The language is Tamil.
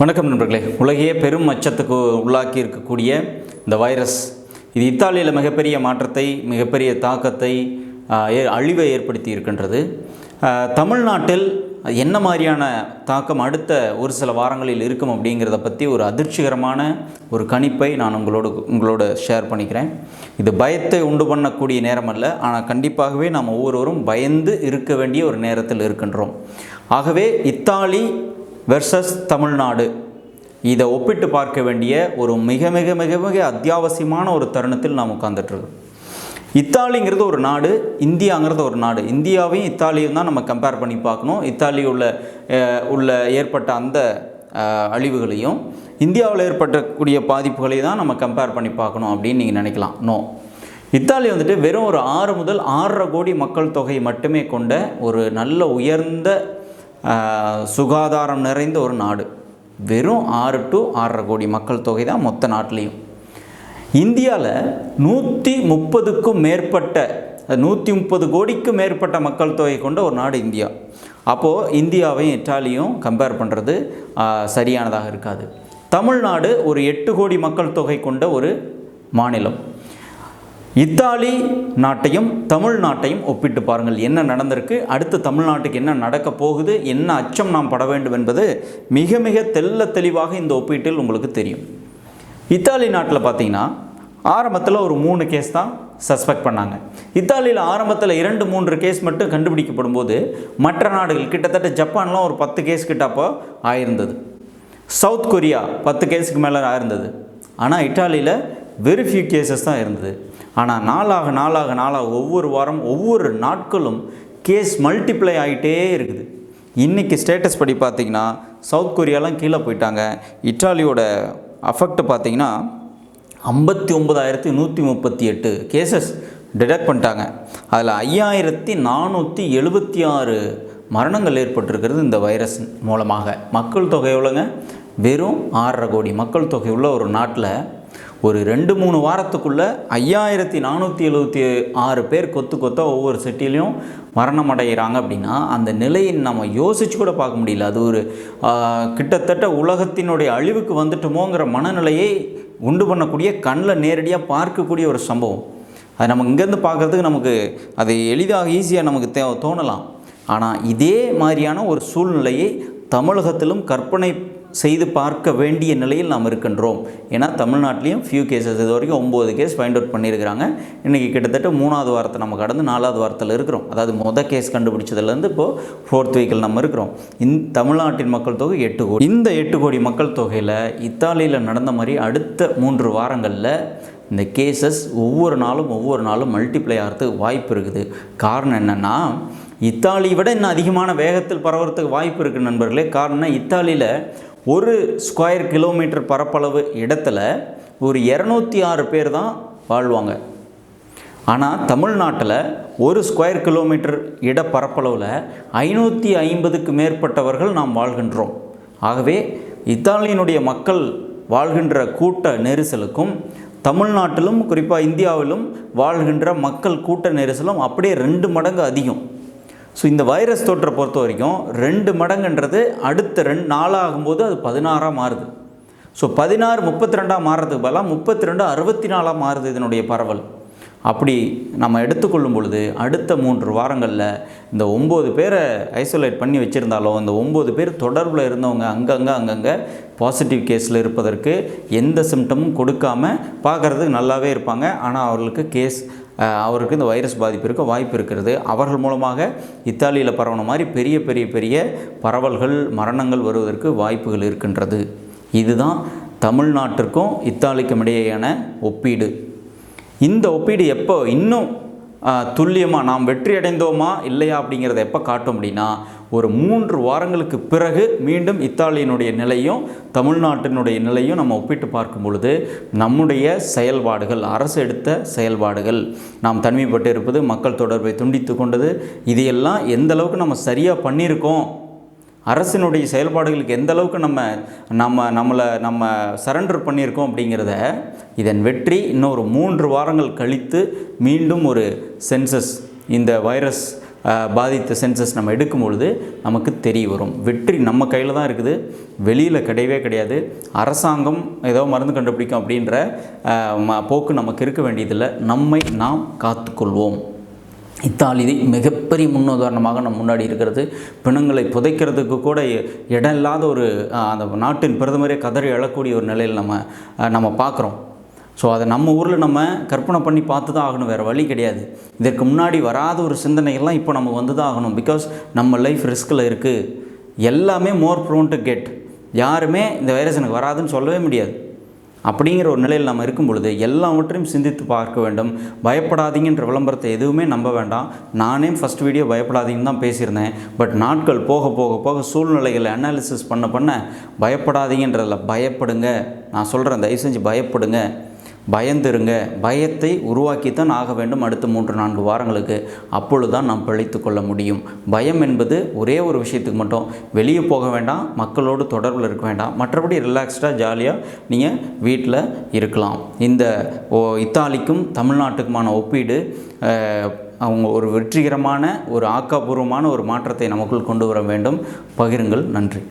வணக்கம் நண்பர்களே. உலகையே பெரும் அச்சத்துக்கு உள்ளாக்கி இருக்கக்கூடிய இந்த வைரஸ் இது இத்தாலியில் மிகப்பெரிய மாற்றத்தை, மிகப்பெரிய தாக்கத்தை, அழிவை ஏற்படுத்தி இருக்கின்றது. தமிழ்நாட்டில் என்ன மாதிரியான தாக்கம் அடுத்த ஒரு சில வாரங்களில் இருக்கும் அப்படிங்கிறத பற்றி ஒரு அதிர்ச்சிகரமான ஒரு கணிப்பை நான் உங்களோட ஷேர் பண்ணிக்கிறேன். இது பயத்தை உண்டு பண்ணக்கூடிய நேரம் அல்ல, ஆனால் கண்டிப்பாகவே நாம் ஒவ்வொருவரும் பயந்து இருக்க வேண்டிய ஒரு நேரத்தில் இருக்கின்றோம். ஆகவே இத்தாலி வெர்சஸ் தமிழ்நாடு, இதை ஒப்பிட்டு பார்க்க வேண்டிய ஒரு மிக மிக மிக மிக அத்தியாவசியமான ஒரு தருணத்தில் நாம் உட்கார்ந்துட்டுருக்கோம். இத்தாலிங்கிறது ஒரு நாடு, இந்தியாங்கிறது ஒரு நாடு. இந்தியாவையும் இத்தாலியும் தான் நம்ம கம்பேர் பண்ணி பார்க்கணும். இத்தாலி உள்ள ஏற்பட்ட அந்த அழிவுகளையும் இந்தியாவில் ஏற்பட்டக்கூடிய பாதிப்புகளையும் தான் நம்ம கம்பேர் பண்ணி பார்க்கணும் அப்படின்னு நீங்கள் நினைக்கலாம். நோ, இத்தாலி வெறும் ஒரு 6 முதல் 6.5 கோடி மக்கள் தொகை மட்டுமே கொண்ட ஒரு நல்ல உயர்ந்த சுகாதாரம் நிறைந்த ஒரு நாடு. வெறும் 6 to 6.5 கோடி மக்கள் தொகை தான் மொத்த நாட்டிலையும். இந்தியாவில் 130க்கும் மேற்பட்ட 130 கோடிக்கும் மேற்பட்ட மக்கள் தொகை கொண்ட ஒரு நாடு இந்தியா. அப்போது இந்தியாவையும் இத்தாலியும் கம்பேர் பண்ணுறது சரியானதாக இருக்காது. தமிழ்நாடு ஒரு 8 கோடி மக்கள் தொகை கொண்ட ஒரு மாநிலம். இத்தாலி நாட்டையும் தமிழ்நாட்டையும் ஒப்பிட்டு பாருங்கள், என்ன நடந்திருக்கு, அடுத்து தமிழ்நாட்டுக்கு என்ன நடக்க போகுது, என்ன அச்சம் நாம் பட வேண்டும் என்பது மிக மிக தெளிவாக இந்த ஒப்பீட்டில் உங்களுக்கு தெரியும். இத்தாலி நாட்டில் பார்த்தீங்கன்னா ஆரம்பத்தில் ஒரு 3 கேஸ் தான் சஸ்பெக்ட் பண்ணாங்க. இத்தாலியில் ஆரம்பத்தில் 2-3 கேஸ் மட்டும் கண்டுபிடிக்கப்படும் போது மற்ற நாடுகள் கிட்டத்தட்ட ஜப்பான்லாம் ஒரு 10 கேஸ் கிட்ட அப்போ ஆயிருந்தது. சவுத் கொரியா 10 கேஸுக்கு மேலே ஆயிருந்தது. ஆனால் இத்தாலியில் வெரி ஃபியூ கேசஸ் தான் இருந்தது. ஆனால் நாளாக ஒவ்வொரு வாரம் ஒவ்வொரு நாட்களும் கேஸ் மல்டிப்ளை ஆகிட்டே இருக்குது. இன்றைக்கி ஸ்டேட்டஸ் படி பார்த்திங்கன்னா சவுத் கொரியாலாம் கீழே போயிட்டாங்க. இத்தாலியோட அஃபெக்ட் பார்த்திங்கன்னா 59,138 கேசஸ் டிடெக்ட் பண்ணிட்டாங்க. அதில் 5,476 மரணங்கள் ஏற்பட்டிருக்கிறது இந்த வைரஸ் மூலமாக. மக்கள் தொகை எவ்வளோங்க? வெறும் 6.5 கோடி மக்கள் தொகை உள்ள ஒரு நாட்டில் ஒரு 2-3 வாரத்துக்குள்ளே 5,476 பேர் கொத்தா ஒவ்வொரு சிட்டிலையும் மரணம் அடைகிறாங்க அப்படின்னா அந்த நிலையை நம்ம யோசித்து கூட பார்க்க முடியல. அது ஒரு கிட்டத்தட்ட உலகத்தினுடைய அழிவுக்கு வந்துட்டோமோங்கிற மனநிலையை உண்டு பண்ணக்கூடிய, கண்ணில் நேரடியாக பார்க்கக்கூடிய ஒரு சம்பவம். அது நம்ம இங்கேருந்து பார்க்குறதுக்கு நமக்கு அது எளிதாக ஈஸியாக நமக்கு தோணலாம். ஆனால் இதே மாதிரியான ஒரு சூழ்நிலையை தமிழகத்திலும் கற்பனை செய்து பார்க்க வேண்டிய நிலையில் நாம் இருக்கின்றோம். ஏன்னா தமிழ்நாட்டிலையும் ஃபியூ கேசஸ், இது வரைக்கும் 9 கேஸ் ஃபைண்ட் அவுட் பண்ணியிருக்கிறாங்க. இன்றைக்கி கிட்டத்தட்ட 3வது வாரத்தை நம்ம கடந்து 4வது வாரத்தில் இருக்கிறோம். அதாவது கேஸ் கண்டுபிடிச்சதுலேருந்து இப்போது 4th வீக்கில் நம்ம இருக்கிறோம். தமிழ்நாட்டின் மக்கள் தொகை 8 கோடி. இந்த 8 கோடி மக்கள் தொகையில் இத்தாலியில் நடந்த மாதிரி அடுத்த 3 வாரங்களில் இந்த கேசஸ் ஒவ்வொரு நாளும் மல்டிப்ளை ஆகிறதுக்கு வாய்ப்பு இருக்குது. காரணம் என்னென்னா, இத்தாலியை விட இன்னும் அதிகமான வேகத்தில் பரவுறதுக்கு வாய்ப்பு இருக்குது நண்பர்களே. காரணம், இத்தாலியில் ஒரு ஸ்கொயர் கிலோமீட்டர் பரப்பளவு இடத்துல ஒரு 206 பேர் தான் வாழ்வாங்க. ஆனால் தமிழ்நாட்டில் ஒரு ஸ்கொயர் கிலோமீட்டர் இட பரப்பளவில் 550க்கு மேற்பட்டவர்கள் நாம் வாழ்கின்றோம். ஆகவே இத்தாலியினுடைய மக்கள் வாழ்கின்ற கூட்ட நெரிசலுக்கும் தமிழ்நாட்டிலும் குறிப்பாக இந்தியாவிலும் வாழ்கின்ற மக்கள் கூட்ட நெரிசலும் அப்படியே 2 மடங்கு அதிகம். ஸோ இந்த வைரஸ் தொற்றை பொறுத்த வரைக்கும் 2 மடங்குன்றது அடுத்த 2 நாளாகும்போது அது 16 மாறுது. ஸோ 16 32 மாறுறதுக்கு பதிலாக 32 64 மாறுது இதனுடைய பரவல். அப்படி நம்ம எடுத்துக்கொள்ளும் பொழுது அடுத்த 3 வாரங்களில் இந்த 9 பேரை ஐசோலேட் பண்ணி வச்சுருந்தாலும் இந்த 9 பேர் தொடர்பில் இருந்தவங்க அங்கங்கே பாசிட்டிவ் கேஸில் இருப்பதற்கு எந்த சிம்டமும் கொடுக்காமல் பார்க்குறதுக்கு நல்லாவே இருப்பாங்க. ஆனால் அவருக்கு இந்த வைரஸ் பாதிப்பு இருக்க வாய்ப்பு இருக்கிறது. அவர்கள் மூலமாக இத்தாலியில் பரவன மாதிரி பெரிய பரவல்கள், மரணங்கள் வருவதற்கு வாய்ப்புகள் இருக்கின்றது. இதுதான் தமிழ்நாட்டிற்கும் இத்தாலிக்கும் இடையேயான ஒப்பீடு. இந்த ஒப்பீடு எப்போ இன்னும் துல்லியமாக நாம் வெற்றி அடைந்தோமா இல்லையா அப்படிங்கிறத எப்போ காட்டும் அப்படின்னா, ஒரு 3 வாரங்களுக்கு பிறகு மீண்டும் இத்தாலியினுடைய நிலையும் தமிழ்நாட்டினுடைய நிலையும் நம்ம ஒப்பிட்டு பார்க்கும் பொழுது நம்முடைய செயல்பாடுகள், அரசு எடுத்த செயல்பாடுகள், நாம் தனிமைப்பட்டு இருப்பது, மக்கள் தொடர்பை துண்டித்து கொண்டது, இதையெல்லாம் எந்த அளவுக்கு நம்ம சரியாக பண்ணியிருக்கோம், அரசினுடைய செயல்பாடுகளுக்கு எந்த அளவுக்கு நம்ம சரண்டர் பண்ணியிருக்கோம் அப்படிங்கிறத, இதன் வெற்றி இன்னும் ஒரு 3 வாரங்கள் கழித்து மீண்டும் ஒரு சென்சஸ், இந்த வைரஸ் பாதித்த சென்சஸ் நம்ம எடுக்கும் பொழுது நமக்கு தெரிய வரும். வெற்றி நம்ம கையில் தான் இருக்குது, வெளியில் கிடையவே கிடையாது. அரசாங்கம் ஏதோ மருந்து கண்டுபிடிக்கும் அப்படின்ற போக்கு நமக்கு இருக்க வேண்டியதில்லை. நம்மை நாம் காத்துக்கொள்வோம். இத்தாலி மிகப்பெரிய முன்னுதாரணமாக நம்ம முன்னாடி இருக்கிறது. பிணங்களை புதைக்கிறதுக்கு கூட இடம் இல்லாத ஒரு அந்த நாட்டின் பிரதமரே கதறி எழக்கூடிய ஒரு நிலையில் நம்ம பார்க்குறோம். ஸோ அதை நம்ம ஊரில் நம்ம கற்பனை பண்ணி பார்த்து தான் ஆகணும், வேறு வழி கிடையாது. இதற்கு முன்னாடி வராத ஒரு சிந்தனைகள்லாம் இப்போ நம்ம வந்து தான் ஆகணும். பிகாஸ் நம்ம லைஃப் ரிஸ்கில் இருக்குது. எல்லாமே மோர் ப்ரோன் டு கெட். யாருமே இந்த வைரஸ் எனக்கு வராதுன்னு சொல்லவே முடியாது. அப்படிங்கிற ஒரு நிலையில் நம்ம இருக்கும் பொழுது எல்லாவற்றையும் சிந்தித்து பார்க்க வேண்டும். பயப்படாதீங்கன்ற விளம்பரத்தை எதுவுமே நம்ப வேண்டாம். நானே ஃபஸ்ட் வீடியோ பயப்படாதீங்கன்னு தான் பேசியிருந்தேன். பட் நாட்கள் போக போக போக சூழ்நிலைகளை அனாலிசிஸ் பண்ண பயப்படாதீங்கன்றதில் பயப்படுங்க. நான் சொல்கிறேன், தயவு செஞ்சு பயப்படுங்க, பயந்துருங்க. பயத்தை உருவாக்கித்தான் ஆக வேண்டும் அடுத்த 3-4 வாரங்களுக்கு. அப்பொழுது தான் நாம் பிழைத்து கொள்ள முடியும். பயம் என்பது ஒரே ஒரு விஷயத்துக்கு மட்டும், வெளியே போக வேண்டாம், மக்களோடு தொடர்பில் இருக்க வேண்டாம், மற்றபடி ரிலாக்ஸ்டாக ஜாலியாக நீங்கள் வீட்டில் இருக்கலாம். இந்த இத்தாலிக்கும் தமிழ்நாட்டுக்குமான ஒப்பீடு அவங்க ஒரு வெற்றிகரமான ஒரு ஆக்கப்பூர்வமான ஒரு மாற்றத்தை நமக்குள் கொண்டு வர வேண்டும். பகிருங்கள். நன்றி.